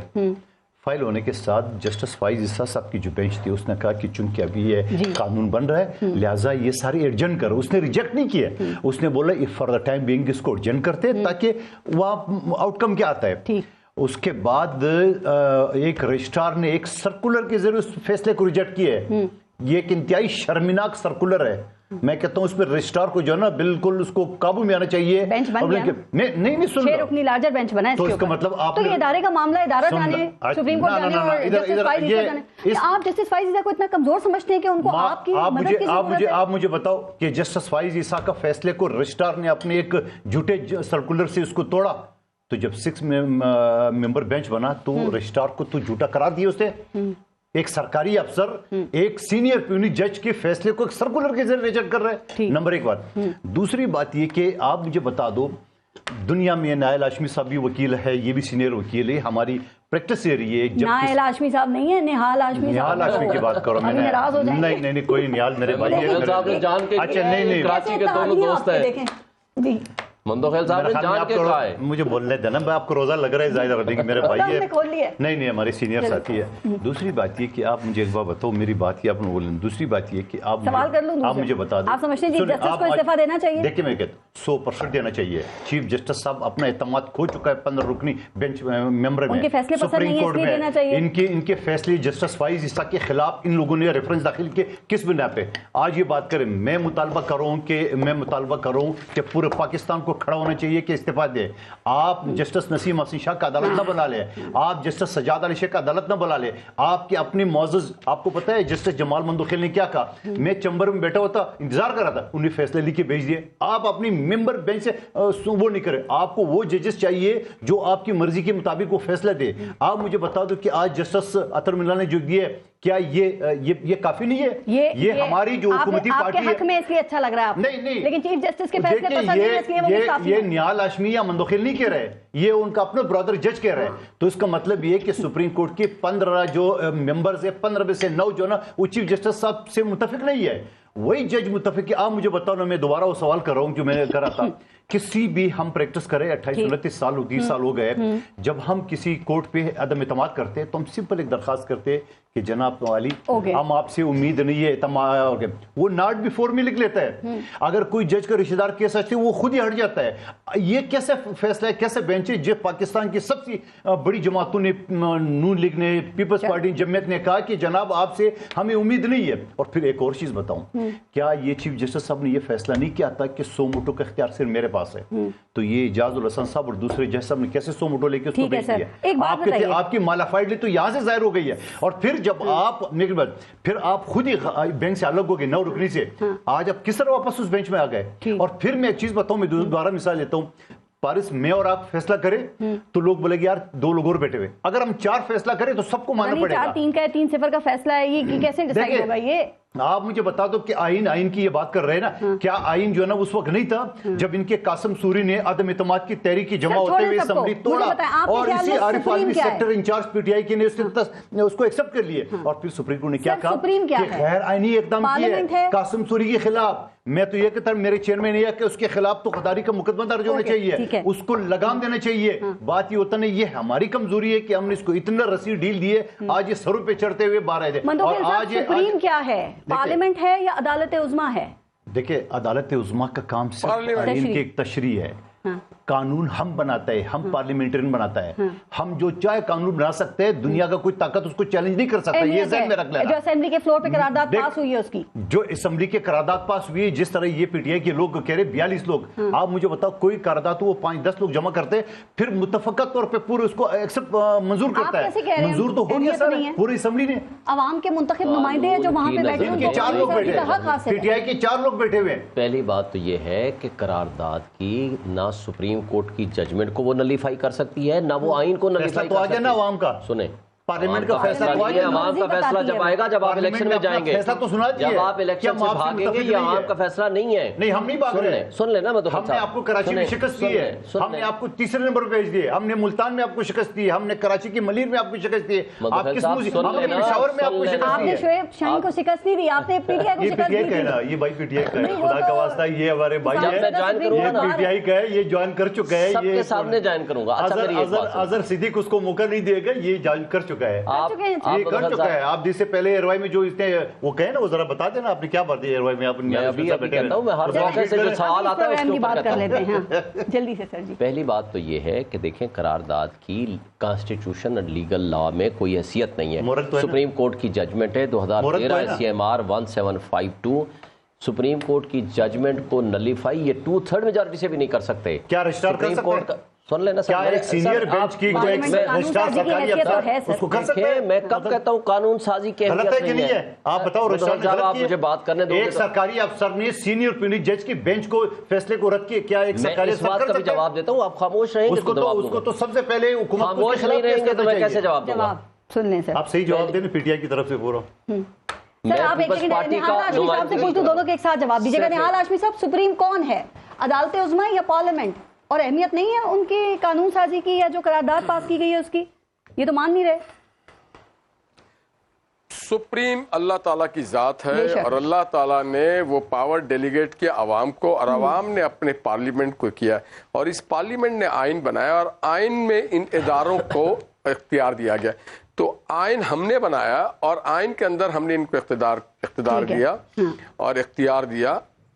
فائل ہونے کے ساتھ جسٹس فائز عیسیٰ صاحب کی جو بینچ تھی اس نے کہا کہ چونکہ ابھی یہ قانون بن رہا ہے لہٰذا یہ سارے ایڈجنٹ کرو. اس نے ریجیکٹ نہیں کیا, اس نے بولا فار دا ٹائم بینگ اس کو ایڈجنٹ کرتے تاکہ وہاں آؤٹ کم کیا آتا ہے. اس کے بعد ایک رجسٹرار نے ایک سرکولر کے ذریعے اس فیصلے کو ریجیکٹ کیا ہے. یہ ایک انتہائی شرمناک سرکولر ہے. میں کہتا ہوں اس پہ رجسٹرار کو جو ہے نا بالکل اس کو قابو میں آنا چاہیے. نہیں سن رہا, 6 رکنی لارجر بینچ بنا ہے تو اس کا مطلب آپ تو یہ ادارے کا معاملہ ادارہ جانے, سپریم کورٹ جانے اور جسٹس فائز عیسیٰ جانے. آپ جسٹس فائز عیسیٰ کو اتنا کمزور سمجھتے ہیں کہ ان کو آپ کی مدد کی ضرورت ہے؟ آپ مجھے بتاؤ کہ جسٹس فائز عیسیٰ کا فیصلے کو رجسٹرار نے اپنے ایک جھوٹے سرکولر سے اس کو توڑا, تو جب 6 ممبر بینچ بنا تو رجسٹرار کو تو جھوٹا قرار دیا اس نے. ایک سرکاری افسر ایک سینئر پیونی جج کے فیصلے کو ایک سرکولر کے ذریعے ریجیکٹ کر رہے ہیں. نمبر ایک بات. دوسری بات یہ کہ آپ مجھے بتا دو, دنیا میں نائل ہاشمی صاحب بھی وکیل ہے, یہ بھی سینئر وکیل ہے, ہماری پریکٹس یہ رہی ہے. نائل ہاشمی صاحب نہیں ہے, نہال ہاشمی صاحب. نہال ہاشمی کی بات کرو. میں نہیں کوئی نہال میرے بھائی ہے. اچھا نہیں کراچی کے دونوں دوست ہیں. مندوخیل صاحب نے جان کے کہا ہے. مجھے بولنے دینا, میں آپ کو روزہ لگ رہا ہے ظاہر کر دیں کہ میرے بھائی ہے. نہیں ہمارے سینئر ساتھی ہے. دوسری بات یہ کہ آپ مجھے ایک بار بتاؤ, میری بات یہ آپ نے بولیں. دوسری بات یہ کہ آپ مجھے بتا دیں, آپ سمجھتے ہیں جسٹس کو استعفیٰ دینا چاہیے؟ دیکھیں میں کہتا 100% دینا چاہیے. چیف جسٹس صاحب اپنا اعتماد کھو چکا ہے 15 رکنی بینچ ممبر میں, سپریم کورٹ میں. ان کے فیصلے جسٹس فائز عیسیٰ کے خلاف ان لوگوں نے ریفرنس داخل کیے کس بنا پہ؟ آج یہ بات کریں, میں مطالبہ کر رہا ہوں کہ پورے پاکستان کو کو کھڑا ہونا چاہیے کہ استعفا دے. آپ جسٹس نسیم حسین شاہ کا عدالت نہ بنا لے, آپ جسٹس سجاد علی شیخ کا عدالت نہ بنا لے. آپ کے اپنے معزز, آپ کو پتہ ہے جسٹس جمال مندوخیل نے کیا کہا, میں چمبر میں بیٹھا ہوتا انتظار کر رہا تھا, انہیں فیصلے لکھ کے بھیج دیے. آپ اپنی ممبر بینچ سے وہ نہیں کرے, آپ کو وہ ججز چاہیے جو آپ کی مرضی کے مطابق وہ فیصلہ دے. آپ مجھے بتا دو کہ آج جسٹس اطہر ملا نے جو دیے, کیا یہ کافی نہیں ہے؟ یہ ہماری جو حکومتی پارٹی ہے, آپ کے حق میں اس لیے اچھا لگ رہا ہے نہیں, لیکن چیف جسٹس کے فیصلے پسند نہیں, اس لیے وہ بھی کافی ہے. یہ نیال ہاشمی یا مندوخیل نہیں کہہ رہے, یہ ان کا اپنا برادر جج کہہ رہے ہیں. تو اس کا مطلب یہ کہ سپریم کورٹ کے 15 جو ممبرز ہیں, 15 میں سے 9 جو نا وہ چیف جسٹس صاحب سے متفق نہیں ہے, وہی جج متفق ہے. آپ مجھے بتاؤ نا, میں دوبارہ وہ سوال کر رہا ہوں جو میں نے کر رہا تھا, کسی بھی ہم پریکٹس کریں 28-29 سال 30 سال ہو گئے, جب ہم کسی کورٹ پہ عدم اعتماد کرتے تو ہم سمپل ایک درخواست کرتے کہ جناب والی ہم آپ سے امید نہیں ہے, وہ ناٹ بیفور میں لکھ لیتا ہے. اگر کوئی جج کا رشتہ دار کیس آتے وہ خود ہی ہٹ جاتا ہے. یہ کیسے فیصلہ ہے, کیسے بینچ ہے جو پاکستان کی سب سے بڑی جماعتوں نے, نون لیگ نے, پیپلز پارٹی, جمعیت نے کہا کہ جناب آپ سے ہمیں امید نہیں ہے. اور پھر ایک اور چیز بتاؤں, کیا یہ چیف جسٹس صاحب نے یہ فیصلہ نہیں کیا تھا کہ سو موٹو کا اختیار صرف میرے پاس ہے, تو یہ اجاز الحسن صاحب اور دوسرے جج صاحب نے کیسے سو موٹو لے کے اس کو بھیج دیا؟ آپ کی مالافائڈلی تو یہاں سے ظاہر ہو گئی ہے. اور پھر جب آپ پھر آپ خود ہی بینک سے الگ ہو گئے 9 رکنی سے, آج آپ کس طرح واپس اس بینچ میں آ گئے؟ اور پھر میں ایک چیز بتاؤں, میں دوبارہ مثال لیتا ہوں, پارس میں اور آپ فیصلہ کریں تو لوگ بولے گے یار 2 لوگ اور بیٹھے ہوئے, اگر ہم 4 فیصلہ کریں تو سب کو ماننا پڑے گا. 4-3 کا 3-0 کا فیصلہ ہے, یہ کیسے ڈیسائیڈ ہوگا؟ یہ آپ مجھے بتا دو کہ آئین کی یہ بات کر رہے ہیں نا, کیا آئین جو ہے نا اس وقت نہیں تھا جب ان کے قاسم سوری نے عدم اعتماد کی تحریک کی جمع ہوتے ہوئے اسمبلی توڑا, اور اسی Arif Aalmi sector in charge P T I کے نے اس کو ایکسپٹ کر لیے, اور پھر سپریم کورٹ نے کیا کہا کہ غیر آئینی اقدام کیا ہے قاسم سوری کے خلاف. میں تو یہ کہتا ہوں میرے چیئرمین یہ کہ اس کے خلاف تو غداری کا مقدمہ درج ہونا چاہیے, اس کو لگام دینا چاہیے. بات یہ ہوتا نہیں, یہ ہماری کمزوری ہے کہ ہم نے اس کو اتنا رسی ڈیل دیے, آج یہ سروں پہ چڑھتے ہوئے باہر آئے تھے. اور آج سپریم کیا ہے, پارلیمنٹ ہے یا عدالت عظمیٰ ہے؟ دیکھیں عدالت عظمیٰ کا کام صرف آئین کی ایک تشریح ہے. قانون ہم بناتے ہیں, ہم پارلیمنٹرین بناتا ہے, ہم جو چاہے قانون بنا سکتے ہیں, دنیا کا کوئی طاقت اس کو چیلنج نہیں کر سکتا. یہ ذہن میں رکھ لینا. جو اسمبلی کے فلور پہ قرارداد پاس ہوئی ہے اس کی, جو اسمبلی کے قرارداد پاس ہوئی ہے, جس طرح یہ پی ٹی آئی کے لوگ کہہ رہے 42 لوگ, آپ مجھے بتاؤ کوئی قرارداد وہ 5-10 لوگ جمع کرتے پھر متفقہ طور پہ پورے اس کو ایکسپٹ منظور کرتا ہے. منظور تو ہو گیا سر پوری اسمبلی نے, عوام کے منتخب نمائندے ہیں جو وہاں پہ بیٹھے ہیں, 4 لوگ بیٹھے ہیں, پی ٹی آئی کے 4 لوگ بیٹھے ہوئے. پہلی بات تو یہ ہے کہ قرارداد کی نہ سپریم کورٹ کی ججمنٹ کو وہ نلیفائی کر سکتی ہے, نہ وہ آئین کو نلیفائی کر سکتی ہے. عوام کا سنیں, پارلیمنٹ کا فیصلہ تو آئے, عوام کا فیصلہ جب آئے گا جب آپ الیکشن میں جائیں گے, جب آپ الیکشن سے بھاگیں گے, یہ عوام کا فیصلہ نہیں ہے. نہیں ہم نہیں بھاگ رہے, سن لینا, میں تو ہم نے آپ کو کراچی میں شکست دی ہے, ہم نے آپ کو تیسرے نمبر بھیج دیے, ہم نے ملتان میں آپ کو شکست دی ہے, ہم نے کراچی کی ملیر میں آپ کو شکست دی ہے, آپ کس ہم نے پشاور میں آپ کو شکست دی ہے. آپ نے شعیب شاہین کو شکست نہیں دی, آپ نے پی ٹی آئی کو شکست دی. یہ کہنا, یہ بھائی پی ٹی آئی کا ہے, خدا کا واسطہ یہ ہمارے بھائی ہے, یہ پی ٹی آئی کا ہے, یہ جوائن کر چکا ہے, سب کے سامنے جوائن کروں گا. اظہر صدیق اس کو موقع نہیں دے گا, یہ جوائن کر چکا ہے, یہ کر چکا ہے. آپ جس سے پہلے ایئروائی میں جو اس نے وہ کہے نا, وہ ذرا بتا دینا آپ نے کیا بات ہے ایئروائی میں. میں ابھی کہتا ہوں, میں ہر موقع سے جو سوال آتا ہے اس کے اوپر کر لیتے ہیں جلدی سے. سر جی, پہلی بات تو یہ ہے کہ دیکھیں قرارداد کی کانسٹیٹیوشن اور لیگل لا میں کوئی حیثیت نہیں ہے. سپریم کورٹ کی ججمنٹ ہے 2013 CMR 1752, سپریم کورٹ کی ججمنٹ کو نلیفائی یہ 2/3 میجارٹی سے بھی نہیں کر سکتے. کیا رجسٹر کر سکتے ہیں؟ سن لینا کیا ایک سینئر بینچ کی کوئی رجسٹر سرکاری افسر اس کو کر سکتے ہیں؟ میں کب کہتا ہوں قانون سازی کی غلط ہے کہ نہیں ہے؟ آپ بتاؤ رجسٹر آپ مجھے بات کرنے دو. ایک سرکاری افسر نے سینئر پنی جج کی بینچ کو فیصلے کو رد کیا, کیا ایک سرکاری افسر کر سکتا ہے؟ جواب دیتا ہوں, آپ خاموش رہیں گے اس کو تو سب سے پہلے حکومت خاموش نہیں رہیں گے تو میں کیسے جواب دوں گا؟ سن لیں سر, آپ صحیح جواب دیں پی ٹی آئی کی طرف سے پورا. سر آپ ایک سیکنڈ نہال ہاشمی صاحب سے پوچھ دو, دونوں کے ایک ساتھ جواب دیجیے گا. نہال ہاشمی صاحب, سپریم کون ہے, عدالت عظمیٰ یا پارلیمنٹ؟ اور اہمیت نہیں ہے ان کی قانون سازی کی یا جو قرارداد پاس کی گئی ہے اس کی؟ یہ تو مان نہیں رہے. سپریم اللہ تعالیٰ کی ذات ہے, اور اللہ تعالیٰ نے وہ پاور ڈیلیگیٹ کیا عوام کو, اور عوام نے اپنے پارلیمنٹ کو کیا, اور اس پارلیمنٹ نے آئین بنایا, اور آئین میں ان اداروں کو اختیار دیا گیا. تو آئین ہم نے بنایا, اور آئین کے اندر ہم نے ان کو اقتدار دیا اور اختیار دیا.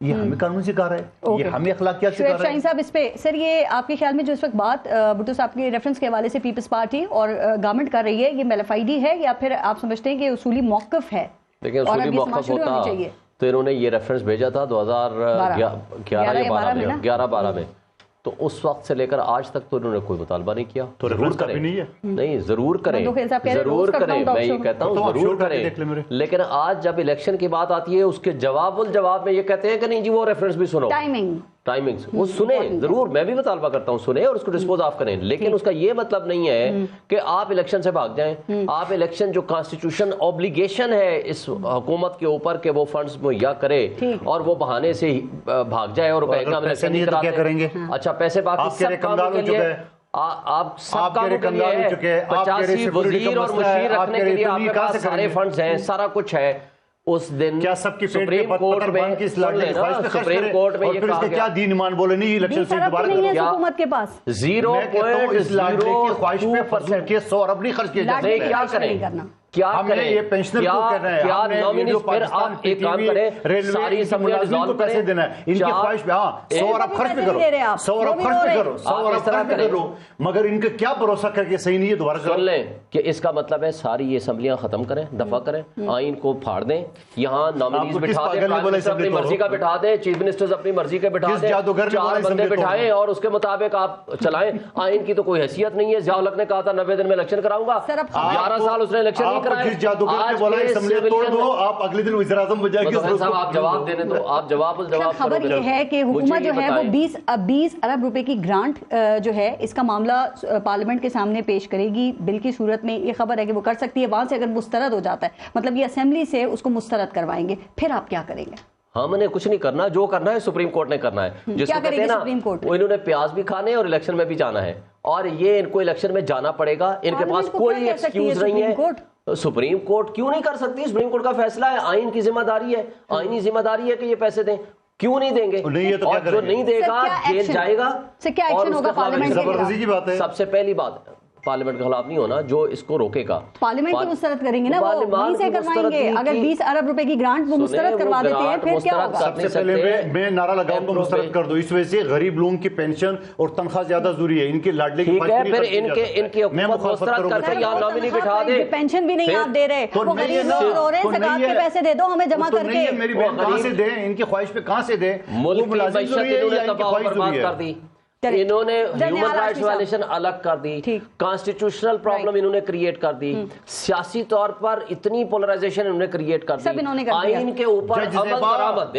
یہ ہمیں قانون سکھا رہا ہے, یہ ہمیں اخلاقیات سکھا رہا ہے. شاہین صاحب اس پہ سر یہ آپ کے خیال میں جو اس وقت بات بھٹو صاحب کے ریفرنس کے حوالے سے پیپلز پارٹی اور گورنمنٹ کر رہی ہے, یہ میلافائڈی ہے یا پھر آپ سمجھتے ہیں کہ اصولی موقف ہے؟ لیکن اصولی موقف ہوتا تو انہوں نے یہ ریفرنس بھیجا تھا 2011-12 میں, تو اس وقت سے لے کر آج تک تو انہوں نے کوئی مطالبہ نہیں کیا. تو ضرور کریں, نہیں ضرور کریں, ضرور کریں, میں یہ کہتا ہوں ضرور کریں. لیکن آج جب الیکشن کی بات آتی ہے اس کے جواب میں یہ کہتے ہیں کہ نہیں جی وہ ریفرنس بھی سنو, ٹائمنگز وہ سنیں, ضرور میں بھی مطالبہ کرتا ہوں سنیں اور اس کو ڈسپوز آف کریں, لیکن اس کا یہ مطلب نہیں ہے کہ آپ الیکشن سے بھاگ جائیں. آپ الیکشن جو کانسٹیٹیوشن اوبلیگیشن ہے اس حکومت کے اوپر کہ وہ فنڈز مہیا کرے اور وہ بہانے سے بھاگ جائے اور کہے گا پیسے نہیں تو کیا کریں گے. اچھا پیسے باقی سب کاموں کے لیے آپ سب کاموں کے لیے 85 وزیر اور مشیر رکھنے کے لیے آپ کے پاس سارے فنڈز ہیں, سارا کچھ ہے. اس دن کیا سب کی سپریم کورٹ میں یہ کہا گیا کیا دین ایمان بولے نہیں الیکشن سے دوبارہ حکومت کے پاس 0.02% کے 100 ارب نہیں خرچ کیے جاتے. کیا کریں کیا کریں یہ پینشنر کو کہہ رہے ہیں, کیا نومینیز پھر آپ ایک کام کریں ساری اسمبلیاں ڈسالو کریں, پیسے دینا ہے ان کی خواہش پہ. ہاں 100 ارب خرچ پہ کرو, 100 ارب خرچ پہ کرو, 100 ارب خرچ پہ کرو, مگر ان کا کیا بھروسہ کر کے صحیح نہیں ہے دوبارہ سن لیں کہ اس کا مطلب ہے ساری یہ اسمبلیاں ختم کریں, دفع کریں, آئین کو پھاڑ دیں, یہاں نومینیز بٹھا دیں, پرائم منسٹر اپنی مرضی کا بٹھا دیں, چیف منسٹرز اپنی مرضی کے بٹھا دیں, 4 بندے بٹھائیں اور اس کے مطابق آپ چلائیں. آئین کی تو کوئی حیثیت نہیں ہے. ضیاء الحق نے کہا تھا 90 دن میں الیکشن کراؤں گا, 11 سال اس نے الیکشن نہیں کرائے. آپ اگلے دن وزیر اعظم بن جائیں گے. آپ جواب دینے تو آپ جواب خبر یہ ہے کہ حکومت جو ہے وہ 20 ارب روپے کی گرانٹ جو ہے اس کا معاملہ پارلیمنٹ کے سامنے پیش کرے گی بل کی صورت میں. یہ خبر ہے کہ وہ کر سکتی ہے. وہاں سے اگر مسترد ہو جاتا ہے مطلب یہ اسمبلی سے اس کو مسترد کروائیں گے, پھر آپ کیا کریں گے؟ ہم نے کچھ نہیں کرنا, جو کرنا ہے سپریم کورٹ نے کرنا ہے. جس کو کہتے ہیں نا وہ انہوں نے پیاز بھی کھانے اور الیکشن میں بھی جانا ہے, اور یہ ان کو الیکشن میں جانا پڑے گا. ان کے پاس کوئی ایکسکیوز نہیں ہے. سپریم کورٹ کیوں نہیں کر سکتی؟ سپریم کورٹ کا فیصلہ ہے, آئین کی ذمہ داری ہے, آئینی ذمہ داری ہے کہ یہ پیسے دیں. کیوں نہیں دیں گے؟ اور جو نہیں دے گا جیل جائے گا. سب سے پہلی بات پارلیمنٹ کے خلاف نہیں ہونا, جو اس کو روکے گا پارلیمنٹ کی مسترد کریں گے نا, وہ وہیں سے کروائیں گے. اگر 20 ارب روپے کی گرانٹ وہ مسترد کروا دیتے ہیں پھر کیا ہوگا؟ سب سے پہلے میں نعرہ لگاؤں گا مسترد کر دو. اس وجہ سے غریب لوگوں کی پینشن اور تنخواہ زیادہ ضروری ہے. ان کے لاڈلے کی ٹھیک ہے, پھر ان کی حکومت مسترد کر کے یہاں نامنی بٹھا دے. پینشن بھی نہیں آپ دے رہے, وہ غریب لوگ رو رہے ہیں, زکات کے پیسے دے دو ہمیں جمع کر کے. میری بہن کہاں سے دیں, ان کی خواہش پہ کہاں سے دیں؟ ملک کی معیشت انہوں نے تباہ و برباد کر دی, انہوں نے ہیومن رائٹس وائلیشن الگ کر دی, کانسٹیٹیوشنل پرابلم انہوں نے کریٹ کر دی, سیاسی طور پر اتنی پولرائزیشن انہوں نے کریٹ کر دی. آئین کے اوپر عمل درآمد,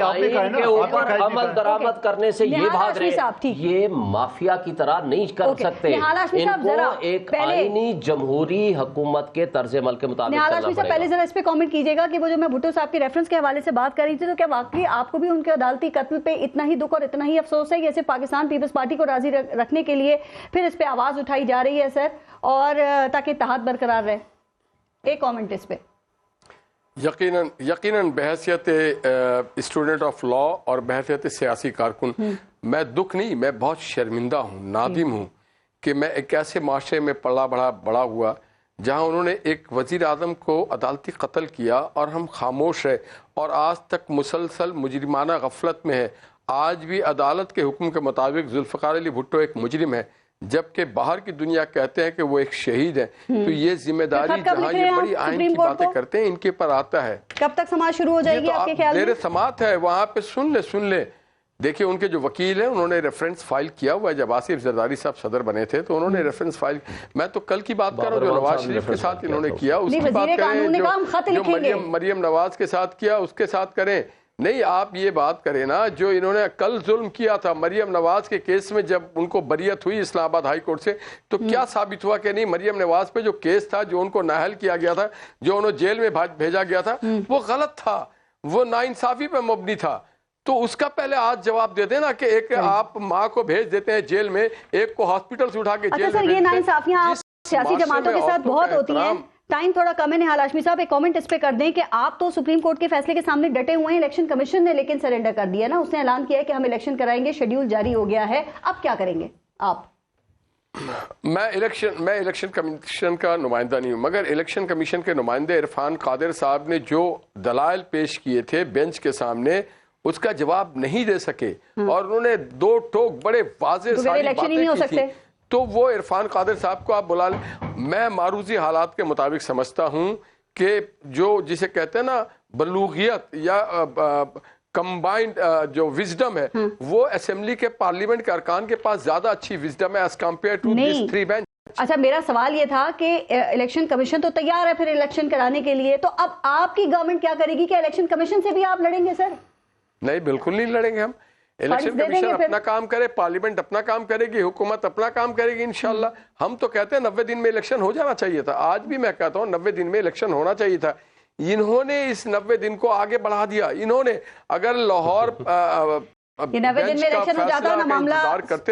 آئین کے اوپر عمل درآمد کرنے سے یہ بھاگ رہے, یہ مافیا کی طرح نہیں کر سکتے. ان کو ایک آئینی جمہوری حکومت کے طرز عمل کے مطابق چلنا پڑے گا. پہلے ذرا اس پہ کامنٹ کیجیے گا کہ وہ جو میں بھٹو صاحب کے ریفرنس کے حوالے سے بات کر رہی تھی, تو کیا واقعی آپ کو بھی ان کے عدالتی قتل پہ اتنا ہی دکھ اور اتنا ہی افسوس ہے, جیسے پاکستان پیپلز پارٹی کو راضی رکھنے کے لیے پھر اس پہ آواز اٹھائی جا رہی ہے سر, اور تاکہ اتحاد برقرار رہے؟ ایک کامنٹ اس پہ. یقیناً بحیثیت اسٹوڈنٹ آف لا اور بحیثیت سیاسی کارکن میں دکھ نہیں, میں بہت شرمندہ ہوں, نادم ہوں کہ میں ایک ایسے معاشرے میں بڑا ہوا جہاں انہوں نے ایک وزیر اعظم کو عدالتی قتل کیا اور ہم خاموش رہے, اور آج تک مسلسل مجرمانہ غفلت میں ہے. آج بھی عدالت کے حکم کے مطابق ذوالفقار علی بھٹو ایک مجرم ہے, جبکہ باہر کی دنیا کہتے ہیں کہ وہ ایک شہید ہے. تو یہ ذمہ داری جہاں یہ بڑی آئین کی باتیں کرتے ہیں ان کے پر آتا ہے. کب تک سماعت شروع ہو جائے گی آپ کے خیال میں؟ دیر سماعت ہے, وہاں پہ سن لیں. دیکھیں ان کے جو وکیل ہیں انہوں نے ریفرنس فائل کیا ہوا ہے. جب آصف زرداری صاحب صدر بنے تھے تو انہوں نے ریفرنس فائل, میں تو کل کی بات کر رہا ہوں جو نواز شریف کے ساتھ انہوں نے کیا اس کی بات کریں, جو مریم نواز کے ساتھ کیا اس کے ساتھ کریں. نہیں, آپ یہ بات کریں نا جو انہوں نے کل ظلم کیا تھا مریم نواز کے کیس میں, جب ان کو بریت ہوئی اسلام آباد ہائی کورٹ سے, تو کیا ثابت ہوا کہ نہیں مریم نواز پہ جو کیس تھا, جو ان کو نااہل کیا گیا تھا, جو انہوں جیل میں بھیجا گیا تھا, وہ غلط تھا, وہ ناانصافی پہ مبنی تھا. تو اس کا پہلے آج جواب دے دیں نا کہ ایک آپ ماں کو بھیج دیتے ہیں جیل میں, ایک کو ہاسپٹل سے اٹھا کے جیل میں. یہ ناانصافیاں سیاسی جماعتوں کے ساتھ بہت ہوتی ہیں. ٹائم تھوڑا کم ہے. نہال ہاشمی صاحب ایک کامنٹ اس پہ کر دیں کہ آپ تو سپریم کورٹ کے فیصلے کے سامنے ڈٹے ہوئے ہیں, الیکشن کمیشن نے لیکن سرنڈر کر دیا نا, اس نے اعلان کیا ہے کہ ہم الیکشن کرائیں گے, شیڈیول جاری ہو گیا ہے, اب کیا کریں گے آپ؟ میں الیکشن کمیشن کا نمائندہ نہیں ہوں, مگر الیکشن کمیشن کے نمائندے عرفان قادر صاحب نے جو دلائل پیش کیے تھے بینچ کے سامنے, اس کا جواب نہیں دے سکے اور انہوں نے دو ٹوک بڑے واضح ساری باتیں کی تھی، تو وہ عرفان قادر صاحب کو آپ بلا لیں. میں معروضی حالات کے مطابق سمجھتا ہوں کہ جو جسے کہتے ہیں نا بلوغیت یا کمبائنڈ جو وزڈم ہے وہ اسمبلی کے پارلیمنٹ کے ارکان کے پاس زیادہ اچھی وزڈم ہے as compare to this 3 bench. اچھا میرا سوال یہ تھا کہ الیکشن کمیشن تو تیار ہے پھر الیکشن کرانے کے لیے، تو اب آپ کی گورنمنٹ کیا کرے گی کہ الیکشن کمیشن سے بھی آپ لڑیں گے؟ سر نہیں، بالکل نہیں لڑیں گے ہم. الیکشن کمیشن اپنا کام کرے، پارلیمنٹ اپنا کام کرے گی، حکومت اپنا کام کرے گی انشاءاللہ. ہم تو کہتے ہیں 90 دن میں الیکشن ہو جانا چاہیے تھا. آج بھی میں کہتا ہوں 90 دن میں الیکشن ہونا چاہیے تھا. انہوں نے اس 90 دن کو آگے بڑھا دیا. انہوں نے اگر لاہور 90 دن میں الیکشن ہو جاتا نا معاملہ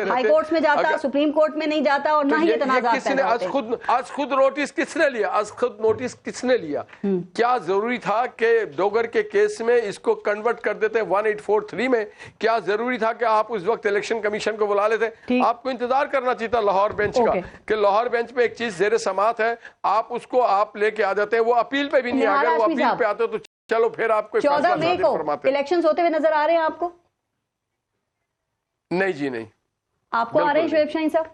ہائی کورٹ میں جاتا، سپریم کورٹ میں نہیں جاتا اور نہ ہی یہ تنازعات پیدا ہوتے. آج خود نوٹس کس نے لیا؟ آج خود نوٹس کس نے لیا؟ کیا ضروری تھا کہ ڈوگر کے کیس میں اس کو کنورٹ کر دیتے 1843 میں؟ کیا ضروری تھا کہ آپ اس وقت الیکشن کمیشن کو بلا لیتے؟ آپ کو انتظار کرنا چاہیے تھا لاہور بینچ کا کہ لاہور بینچ میں ایک چیز زیر سماعت ہے، آپ اس کو آپ لے کے آ جاتے ہیں. وہ اپیل پہ بھی نہیں، اگر وہ اپیل پہ آتے تو چلو پھر آپ کو 14 مئی کو الیکشنز ہوتے ہوئے نظر آ رہے ہیں آپ کو؟ نہیں جی نہیں. آپ کو آ رہے ہیں شعیب شاہین صاحب؟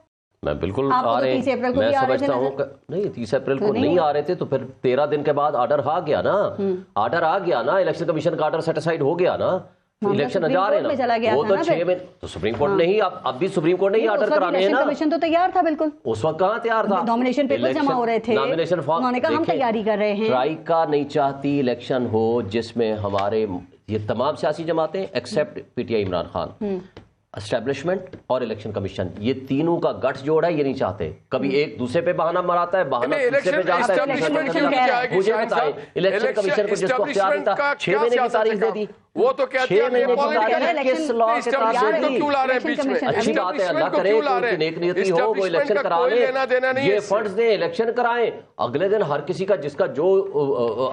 میں بالکل آ رہے ہیں. میں سمجھتا ہوں کہ نہیں 30 اپریل کو نہیں آ رہے تھے تو پھر 13 دن کے بعد آرڈر آ گیا نا. آرڈر آ گیا نا، الیکشن کمیشن کا آرڈر سیٹسفائیڈ ہو گیا نا. الیکشن جا رہے نا، وہ تو 6 میں تو سپریم کورٹ نہیں، اب بھی سپریم کورٹ نہیں آرڈر کرانے ہیں نا. کمیشن تو تیار تھا بالکل، اس وقت کہاں تیار تھا؟ نامینیشن پیپر جمع ہو رہے تھے، نامینیشن فارم، انہوں نے کہا ہم تیاری کر رہے ہیں. ٹرائیکا نہیں چاہتی الیکشن ہو جس میں ہمارے یہ تمام سیاسی جماعتیں ایکسیپٹ پی ٹی آئی عمران خان، اسٹیبلشمنٹ اور الیکشن کمیشن، یہ تینوں کا گٹس جوڑا ہے. یہ نہیں چاہتے کبھی ایک دوسرے پہ بہانہ مراتا ہے، بہانہ دوسرے پہ جاتا ہے. مجھے بتائیں الیکشن کمیشن کو جس کو اختیار تھا 6 مہینے کی تاریخ دے دی، وہ تو کہتے ہیں کس لا کے تحت دے دی. اچھی بات ہے، اللہ کرے کہ ان کی نیک نیتی ہو، وہ الیکشن کرا لیں، یہ فنڈز دیں، الیکشن کرائیں. اگلے دن ہر کسی کا جس کا جو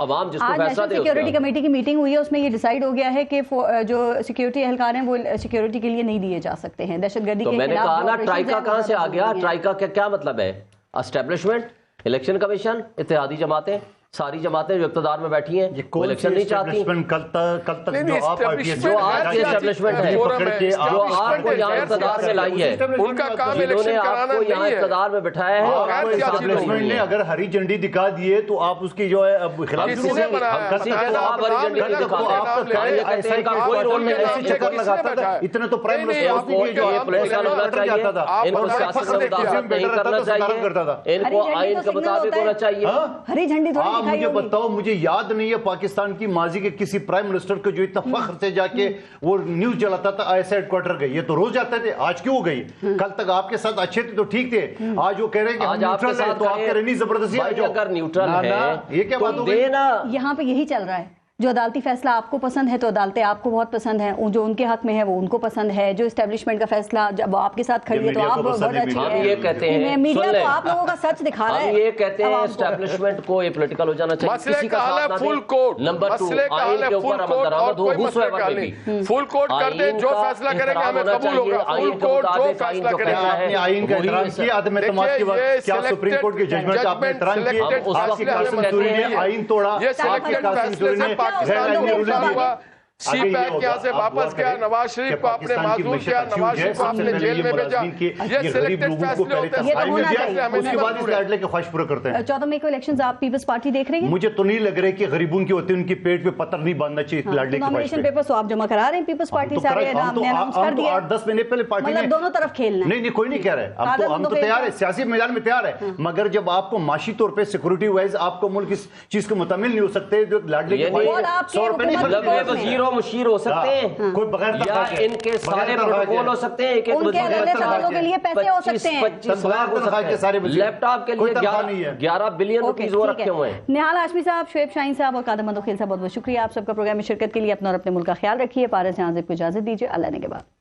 عوام جس کو فیصلہ دے. سیکیورٹی کمیٹی کی میٹنگ ہوئی ہے، اس میں یہ ڈیسائیڈ ہو گیا ہے کہ جو سیکیورٹی اہلکار ہیں وہ سیکیورٹی کے لیے نہیں دیے جا سکتے ہیں. دہشت گردی کے خلاف. تو میں نے کہا نا ٹرائیکا کہاں سے آ گیا؟ ٹرائیکا کا کیا مطلب ہے؟ اسٹیبلشمنٹ، الیکشن کمیشن، اتحادی جماعتیں، ساری جماعتیں جو اقتدار میں بیٹھی ہیں وہ الیکشن نہیں چاہتی. کل تک جو آپ کی اسٹیبلشمنٹ ہے، جو آپ کو یہاں اقتدار میں لائی ہے، ان کا کام جنہوں نے آپ کو یہاں اقتدار میں بٹھایا ہے، اسٹیبلشمنٹ نے اگر ہری جھنڈی دکھا دیے تو آپ اس کی جو ہے اب خلاف کوئی رول نہیں. اتنے تو پرائم منسٹر ان کو سیاست میں مداخلت نہیں کرنا چاہیے، ان کو آئین کے مطابق ہونا چاہیے. ہری جھنڈی مجھے بتاؤ، مجھے یاد نہیں ہے پاکستان کی ماضی کے کسی پرائم منسٹر کو جو اتنا فخر سے جا کے وہ نیوز جلاتا تھا آئی ایس ہیڈ کوارٹر گئی. یہ تو روز جاتے تھے، آج کیوں گئی؟ کل تک آپ کے ساتھ اچھے تھے تو ٹھیک تھے، آج وہ کہہ رہے ہیں کہ ہم نیوٹرل ہیں، تو آپ کہہ رہے نہیں زبردستی. اگر نیوٹرل ہے یہ کیا بات ہو گئی؟ یہاں پہ یہی چل رہا ہے. جو عدالتی فیصلہ آپ کو پسند ہے تو عدالتیں آپ کو بہت پسند ہیں، جو ان کے حق میں ہے وہ ان کو پسند ہے. جو اسٹیبلشمنٹ کا فیصلہ جب آپ کے ساتھ کھڑی ہے تو آپ بہت اچھی ہے. ہم یہ کہتے ہیں، میڈیا تو آپ لوگوں کا سچ دکھا رہا ہے. ہم یہ کہتے ہیں اسٹیبلشمنٹ کو یہ پولیٹیکل ہو جانا چاہیے، کسی کا ساتھ نہ دیں. نمبر 2 آئین کے اوپر عمل درآمد ہو، فل کوڈ کر دیں، جو فیصلہ کریں گے ہمیں قبول ہوگا. آئین کے مطابق آئین جو فیصلہ ہے، آئین کا احترام کیا. عدم اعتماد کی بات کیا سپریم کورٹ کے ججمنٹ کا آپ نے احترام کیا؟ آپ کی قاسم سوری نے آئین توڑا، آپ کی قاسم سوری نے غیر سی پیک یہاں سے واپس گیا، نواز شریف کو آپ نے معذور کیا، نواز شریف کو آپ نے جیل میں بھیجا. یہ سلیکٹڈ فیصلے ہوتے ہیں، اس کے بعد اس لڑنے کے خواہش پورا کرتے ہیں. 14 مئی کو الیکشنز آپ پیپلز پارٹی دیکھ رہے ہیں؟ مجھے تو نہیں لگ رہا کہ غریبوں کی ہوتے ہیں ان کی پیٹ پہ پتھر نہیں باندھنا چاہیے لڑنے کے خواہش. نامینیشن پیپرز تو آپ جمع کرا رہے ہیں پیپلز پارٹی سے، اناؤنس کر دیا 8-10 مہینے پہلے پارٹی نے. مطلب دونوں طرف کھیلنا ہے. نہیں کوئی نہیں کہہ رہے، ہم تو تیار ہے، سیاسی میدان میں تیار ہے، مگر جب آپ کو معاشی طور پہ سیکورٹی وائز آپ کو ملک اس چیز کو متحمل نہیں ہو سکتے جو لڑنے کے خواہش 100 روپے نہیں وزیر و مشیر ہو سکتے ہیں، کوئی بغیر یا ان کے سارے پروٹوکول ہو سکتے ہیں، ان کے اگلے سوالوں کے لیے پیسے ہو سکتے ہیں، 25 لیپ ٹاپ کے لیے 11 بلین روپیز وہ رکھے ہوئے ہیں. نہال ہاشمی صاحب، شعیب شاہین صاحب اور قادر مندوخیل صاحب، بہت بہت شکریہ آپ سب کا پروگرام میں شرکت کے لیے. اپنا اور اپنے ملک کا خیال رکھیے. پارس جہاں سے کو اجازت دیجیے. اللہ نے کے بعد.